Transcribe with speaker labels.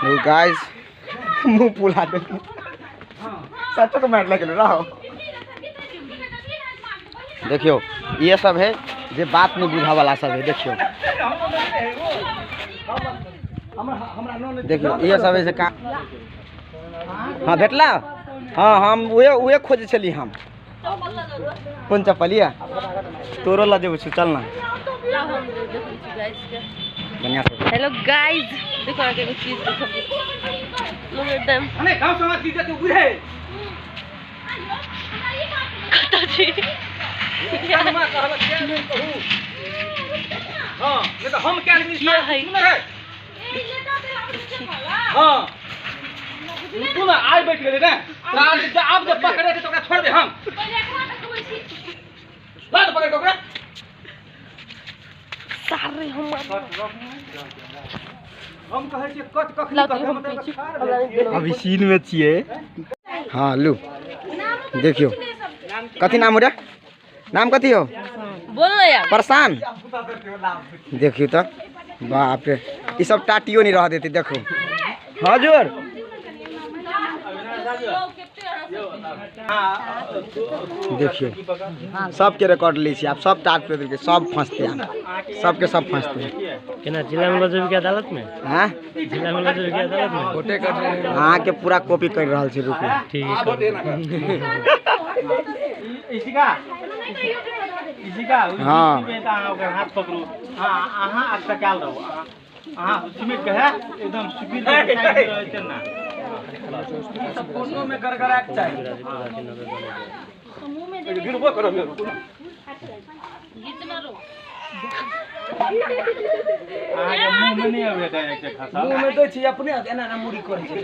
Speaker 1: Guys मुंह फुला दे सच तो मार लगे रहो। देखियो ये सब है जे बात नहीं बुझा वाला सब है। देखियो देखियो ये सब है से का। हाँ भेटला। हाँ हम उहे खोज चली हम। कौन चप्पल या तोरो ला देबो चलना बढ़िया से।
Speaker 2: हेलो गाइस देखो आगे कुछ चीज देखो। लोग एकदम
Speaker 3: अरे गांव समाज की इज्जत तू बुझे
Speaker 2: कता जी
Speaker 3: हम कहब क्या नहीं कहूं। हां नहीं तो हम क्या आदमी
Speaker 2: ये है
Speaker 3: सुन रे। हां तू ना आज बैठ गेले ना साल अब जब पकड़े थे तो ओकरा छोड़ दे। हम ला तो पकड़ के ओकरा
Speaker 2: सारे
Speaker 3: हम कहे छी कत कखनी कहबे मतलब
Speaker 1: अभी सीन में छिए। हाँ लू देखियो कथी नाम हो रे। नाम कथी हो
Speaker 2: बोल ना यार।
Speaker 1: परेशान देखियो तो बाप रे ये सब टाटियो नहीं रह देती। देखो हजूर देखियो सबके रिकॉर्ड ली छी आप। सब टाट पे देके सब फंसते हैं। सबके सब फंसते हैं।
Speaker 4: केना जिला में लजब की अदालत में।
Speaker 1: हां
Speaker 4: जिला में लजब की अदालत में फोटो कर रहे हैं।
Speaker 1: हां के पूरा कॉपी कर रहल छी। रुकू
Speaker 4: ठीक है
Speaker 3: इसी का
Speaker 1: हाँ
Speaker 3: हाथ पकड़ू। हां आहा आज तक काल रहो। हां सिमेंट के है एकदम सुबीर रहते ना फोटो में गड़गड़ा के चाहिए।
Speaker 2: मुंह में दे
Speaker 3: गिरबो करो मेरो
Speaker 2: कितना रो
Speaker 3: आगे मुंह में नहीं आवे एक खसा मुंह में तो छी अपने एना ना मुड़ी करे छी।